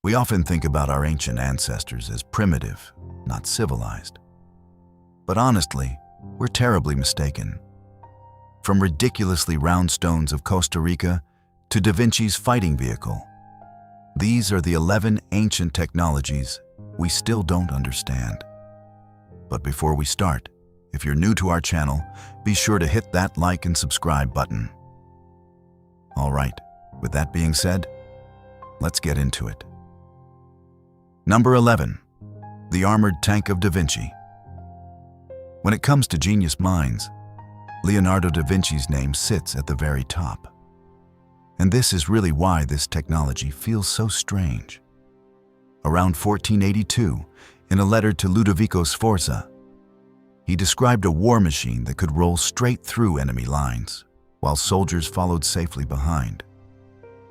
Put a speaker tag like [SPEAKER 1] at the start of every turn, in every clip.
[SPEAKER 1] We often think about our ancient ancestors as primitive, not civilized. But honestly, we're terribly mistaken. From ridiculously round stones of Costa Rica to Da Vinci's fighting vehicle, these are the 11 ancient technologies we still don't understand. But before we start, if you're new to our channel, be sure to hit that like and subscribe button. All right, with that being said, let's get into it. Number 11. The Armored Tank of Da Vinci. When it comes to genius minds, Leonardo da Vinci's name sits at the very top. And this is really why this technology feels so strange. Around 1482, in a letter to Ludovico Sforza, he described a war machine that could roll straight through enemy lines, while soldiers followed safely behind.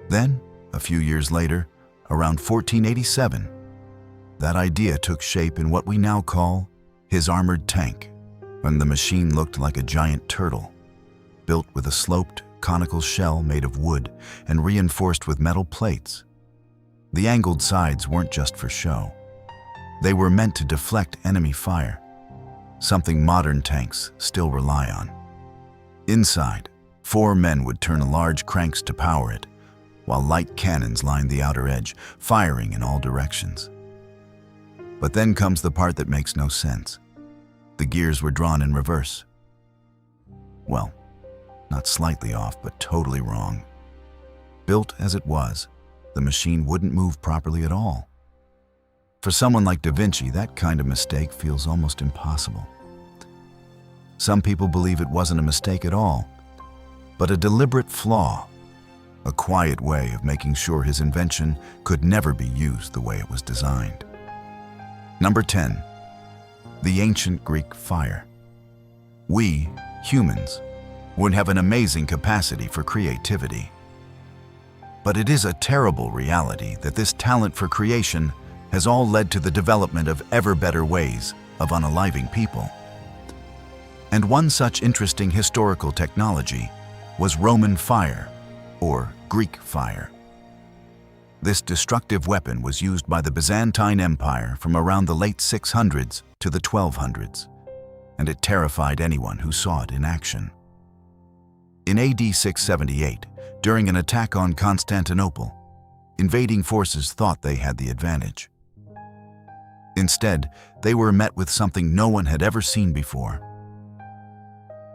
[SPEAKER 1] Then, a few years later, around 1487, that idea took shape in what we now call his armored tank, when the machine looked like a giant turtle, built with a sloped, conical shell made of wood and reinforced with metal plates. The angled sides weren't just for show. They were meant to deflect enemy fire, something modern tanks still rely on. Inside, 4 men would turn large cranks to power it, while light cannons lined the outer edge, firing in all directions. But then comes the part that makes no sense. The gears were drawn in reverse. Well, not slightly off, but totally wrong. Built as it was, the machine wouldn't move properly at all. For someone like Da Vinci, that kind of mistake feels almost impossible. Some people believe it wasn't a mistake at all, but a deliberate flaw, a quiet way of making sure his invention could never be used the way it was designed. Number 10. The ancient Greek fire. We, humans, would have an amazing capacity for creativity. But it is a terrible reality that this talent for creation has all led to the development of ever better ways of unaliving people. And one such interesting historical technology was Roman fire, or Greek fire. This destructive weapon was used by the Byzantine Empire from around the late 600s to the 1200s, and it terrified anyone who saw it in action. In AD 678, during an attack on Constantinople, invading forces thought they had the advantage. Instead, they were met with something no one had ever seen before.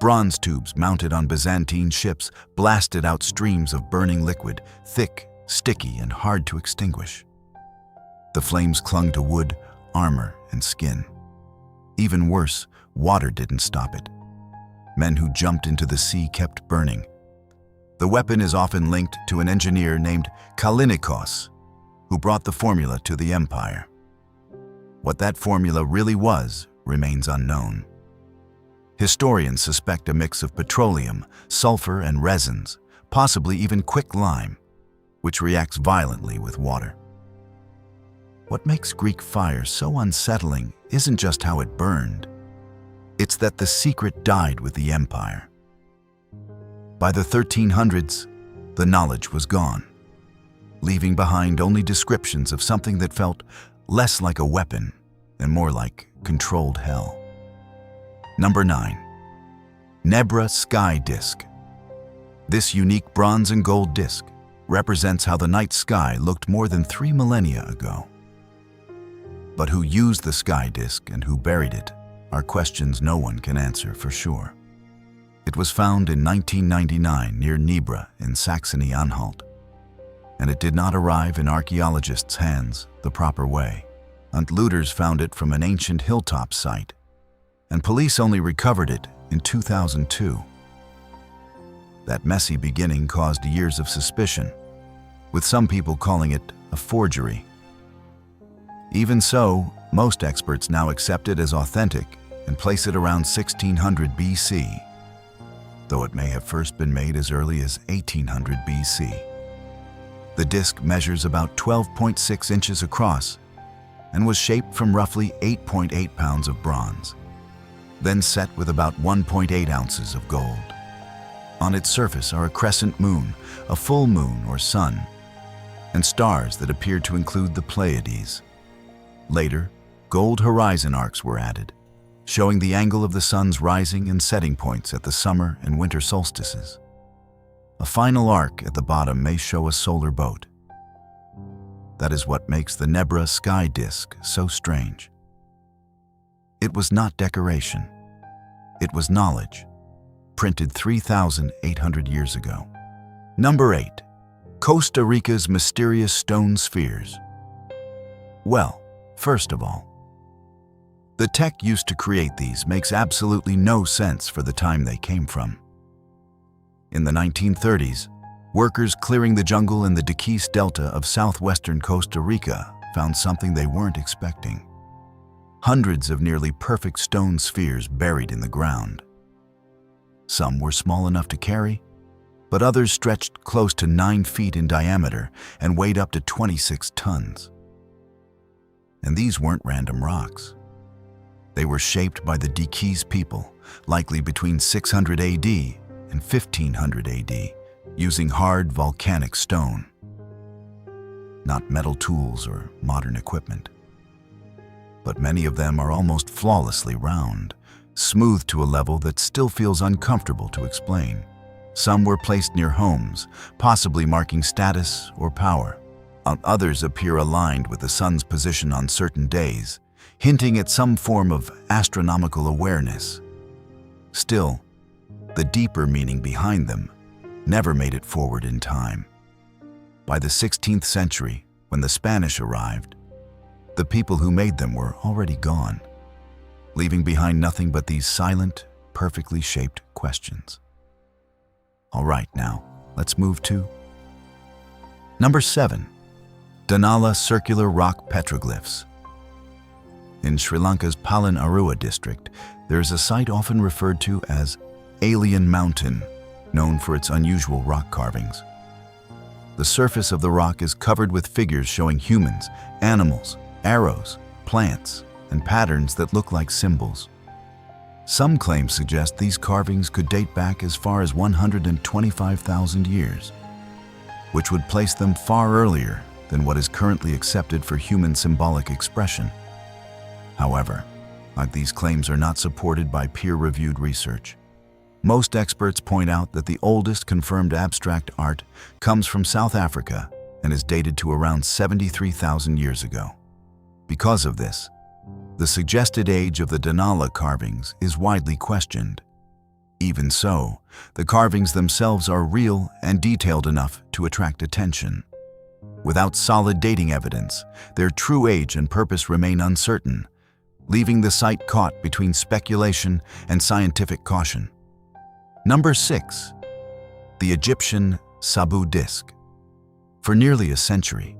[SPEAKER 1] Bronze tubes mounted on Byzantine ships blasted out streams of burning liquid, thick, sticky, and hard to extinguish. The flames clung to wood, armor, and skin. Even worse, water didn't stop it. Men who jumped into the sea kept burning. The weapon is often linked to an engineer named Kallinikos, who brought the formula to the empire. What that formula really was remains unknown. Historians suspect a mix of petroleum, sulfur, and resins, possibly even quicklime, which reacts violently with water. What makes Greek fire so unsettling isn't just how it burned. It's that the secret died with the empire. By the 1300s, the knowledge was gone, leaving behind only descriptions of something that felt less like a weapon and more like controlled hell. Number 9. Nebra Sky Disk. This unique bronze and gold disc represents how the night sky looked more than 3 millennia ago. But who used the sky disk and who buried it are questions no one can answer for sure. It was found in 1999 near Nebra in Saxony-Anhalt, and it did not arrive in archaeologists' hands the proper way. Looters found it from an ancient hilltop site, and police only recovered it in 2002. That messy beginning caused years of suspicion, with some people calling it a forgery. Even so, most experts now accept it as authentic and place it around 1600 BC, though it may have first been made as early as 1800 BC. The disc measures about 12.6 inches across and was shaped from roughly 8.8 pounds of bronze, then set with about 1.8 ounces of gold. On its surface are a crescent moon, a full moon or sun, and stars that appeared to include the Pleiades. Later, gold horizon arcs were added, showing the angle of the sun's rising and setting points at the summer and winter solstices. A final arc at the bottom may show a solar boat. That is what makes the Nebra Sky Disk so strange. It was not decoration. It was knowledge, printed 3,800 years ago. Number 8. Costa Rica's mysterious stone spheres. Well, first of all, the tech used to create these makes absolutely no sense for the time they came from. In the 1930s, workers clearing the jungle in the Diquís Delta of southwestern Costa Rica found something they weren't expecting. Hundreds of nearly perfect stone spheres buried in the ground. Some were small enough to carry, but others stretched close to 9 feet in diameter and weighed up to 26 tons. And these weren't random rocks. They were shaped by the Diquís people, likely between 600 AD and 1500 AD, using hard volcanic stone, not metal tools or modern equipment. But many of them are almost flawlessly round, smooth to a level that still feels uncomfortable to explain. Some were placed near homes, possibly marking status or power. Others appear aligned with the sun's position on certain days, hinting at some form of astronomical awareness. Still, the deeper meaning behind them never made it forward in time. By the 16th century, when the Spanish arrived, the people who made them were already gone, leaving behind nothing but these silent, perfectly shaped questions. All right, now, let's move to Number 7. Danala Circular Rock Petroglyphs. In Sri Lanka's Palan Arua district, there is a site often referred to as Alien Mountain, known for its unusual rock carvings. The surface of the rock is covered with figures showing humans, animals, arrows, plants, and patterns that look like symbols. Some claims suggest these carvings could date back as far as 125,000 years, which would place them far earlier than what is currently accepted for human symbolic expression. However, these claims are not supported by peer-reviewed research. Most experts point out that the oldest confirmed abstract art comes from South Africa and is dated to around 73,000 years ago. Because of this, the suggested age of the Danala carvings is widely questioned. Even so, the carvings themselves are real and detailed enough to attract attention. Without solid dating evidence, their true age and purpose remain uncertain, leaving the site caught between speculation and scientific caution. Number 6. The Egyptian Sabu Disc. For nearly a century,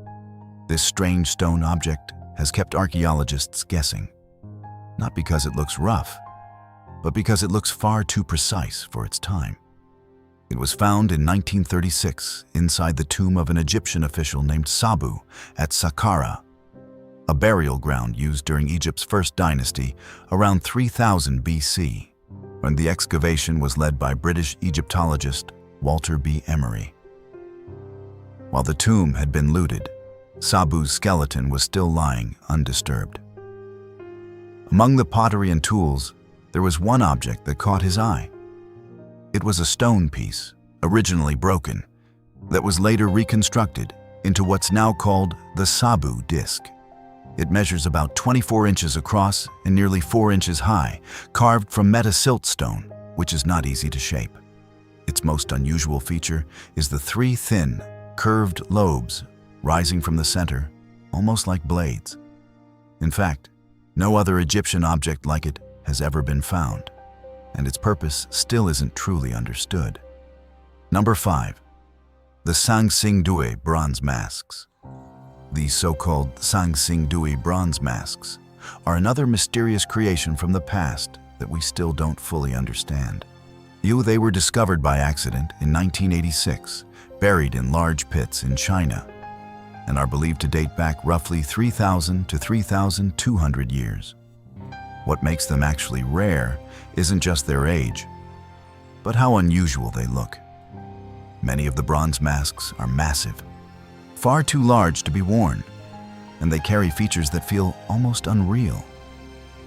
[SPEAKER 1] this strange stone object has kept archaeologists guessing, not because it looks rough, but because it looks far too precise for its time. It was found in 1936 inside the tomb of an Egyptian official named Sabu at Saqqara, a burial ground used during Egypt's first dynasty around 3000 BC, when the excavation was led by British Egyptologist Walter B. Emery. While the tomb had been looted, Sabu's skeleton was still lying undisturbed. Among the pottery and tools, there was one object that caught his eye. It was a stone piece, originally broken, that was later reconstructed into what's now called the Sabu Disc. It measures about 24 inches across and nearly 4 inches high, carved from metasilt stone, which is not easy to shape. Its most unusual feature is the 3 thin, curved lobes rising from the center, almost like blades. In fact, no other Egyptian object like it has ever been found, and its purpose still isn't truly understood. Number 5. The Sang Sing Due bronze masks. These so-called Sang Sing Due bronze masks are another mysterious creation from the past that we still don't fully understand. They were discovered by accident in 1986, buried in large pits in China, and are believed to date back roughly 3,000 to 3,200 years. What makes them actually rare isn't just their age, but how unusual they look. Many of the bronze masks are massive, far too large to be worn, and they carry features that feel almost unreal.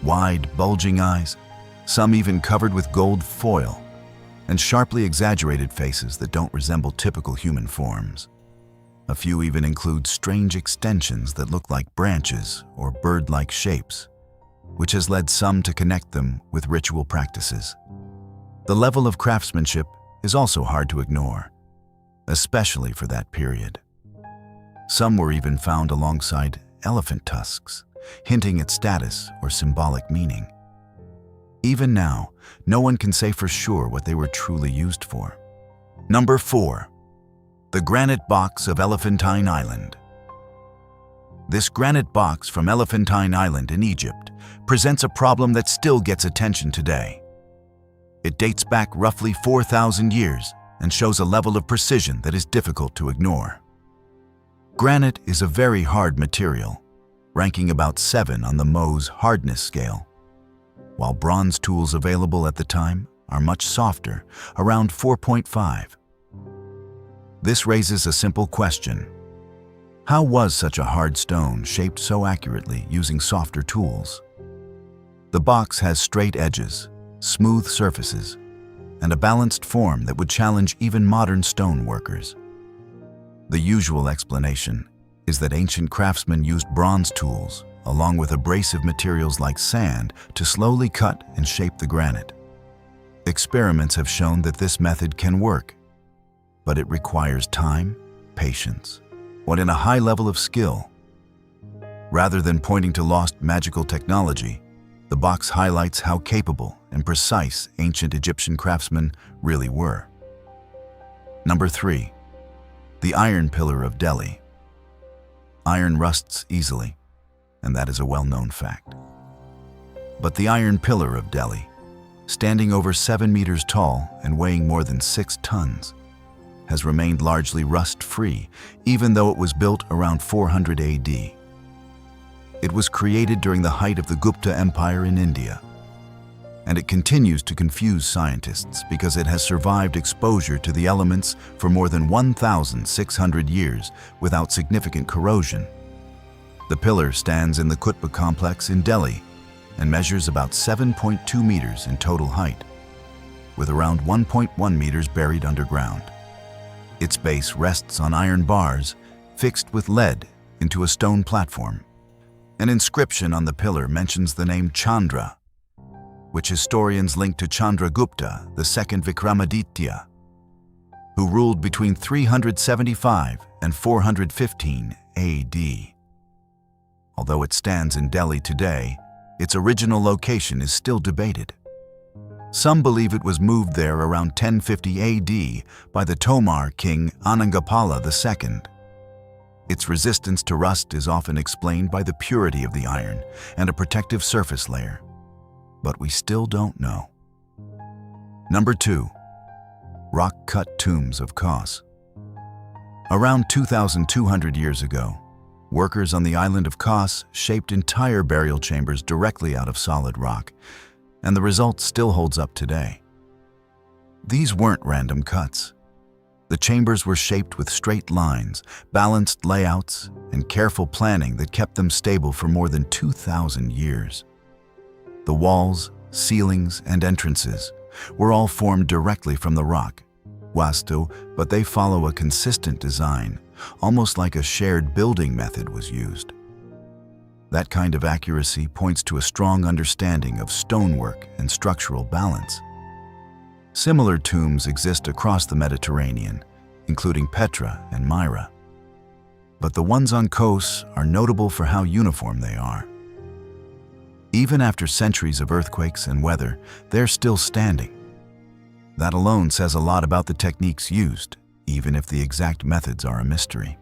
[SPEAKER 1] Wide, bulging eyes, some even covered with gold foil, and sharply exaggerated faces that don't resemble typical human forms. A few even include strange extensions that look like branches or bird-like shapes, which has led some to connect them with ritual practices. The level of craftsmanship is also hard to ignore, especially for that period. Some were even found alongside elephant tusks, hinting at status or symbolic meaning. Even now, no one can say for sure what they were truly used for. Number 4. The Granite Box of Elephantine Island. This granite box from Elephantine Island in Egypt presents a problem that still gets attention today. It dates back roughly 4,000 years and shows a level of precision that is difficult to ignore. Granite is a very hard material, ranking about 7 on the Mohs hardness scale, while bronze tools available at the time are much softer, around 4.5. This raises a simple question. How was such a hard stone shaped so accurately using softer tools? The box has straight edges, smooth surfaces, and a balanced form that would challenge even modern stone workers. The usual explanation is that ancient craftsmen used bronze tools along with abrasive materials like sand to slowly cut and shape the granite. Experiments have shown that this method can work, but it requires time, patience, and a high level of skill. Rather than pointing to lost magical technology, the box highlights how capable and precise ancient Egyptian craftsmen really were. Number 3. The Iron Pillar of Delhi. Iron rusts easily, and that is a well-known fact. But the Iron Pillar of Delhi, standing over 7 meters tall and weighing more than 6 tons, has remained largely rust-free, even though it was built around 400 AD. It was created during the height of the Gupta Empire in India, and it continues to confuse scientists because it has survived exposure to the elements for more than 1,600 years without significant corrosion. The pillar stands in the Qutb complex in Delhi and measures about 7.2 meters in total height, with around 1.1 meters buried underground. Its base rests on iron bars fixed with lead into a stone platform. An inscription on the pillar mentions the name Chandra, which historians link to Chandragupta, the second Vikramaditya, who ruled between 375 and 415 AD. Although it stands in Delhi today, its original location is still debated. Some believe it was moved there around 1050 AD by the Tomar king Anangapala II. Its resistance to rust is often explained by the purity of the iron and a protective surface layer, but we still don't know. Number 2. Rock-cut tombs of Kos. Around 2,200 years ago, workers on the island of Kos shaped entire burial chambers directly out of solid rock, and the result still holds up today. These weren't random cuts. The chambers were shaped with straight lines, balanced layouts, and careful planning that kept them stable for more than 2,000 years. The walls, ceilings, and entrances were all formed directly from the rock, wastu, but they follow a consistent design, almost like a shared building method was used. That kind of accuracy points to a strong understanding of stonework and structural balance. Similar tombs exist across the Mediterranean, including Petra and Myra. But the ones on Kos are notable for how uniform they are. Even after centuries of earthquakes and weather, they're still standing. That alone says a lot about the techniques used, even if the exact methods are a mystery.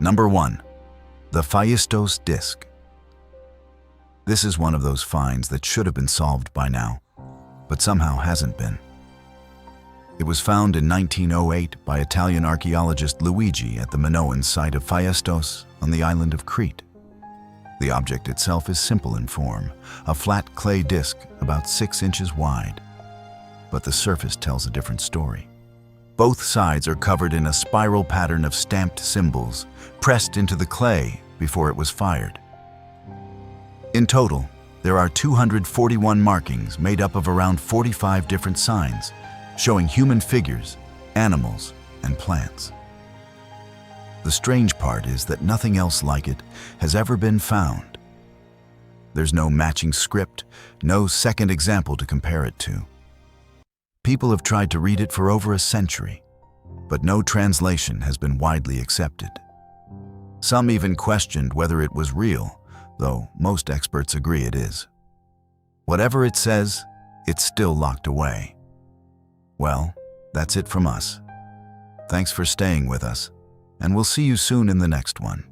[SPEAKER 1] Number 1. The Phaistos Disc. This is one of those finds that should have been solved by now, but somehow hasn't been. It was found in 1908 by Italian archaeologist Luigi at the Minoan site of Phaistos on the island of Crete. The object itself is simple in form, a flat clay disc about 6 inches wide, but the surface tells a different story. Both sides are covered in a spiral pattern of stamped symbols, pressed into the clay before it was fired. In total, there are 241 markings made up of around 45 different signs, showing human figures, animals, and plants. The strange part is that nothing else like it has ever been found. There's no matching script, no second example to compare it to. People have tried to read it for over a century, but no translation has been widely accepted. Some even questioned whether it was real, though most experts agree it is. Whatever it says, it's still locked away. Well, that's it from us. Thanks for staying with us, and we'll see you soon in the next one.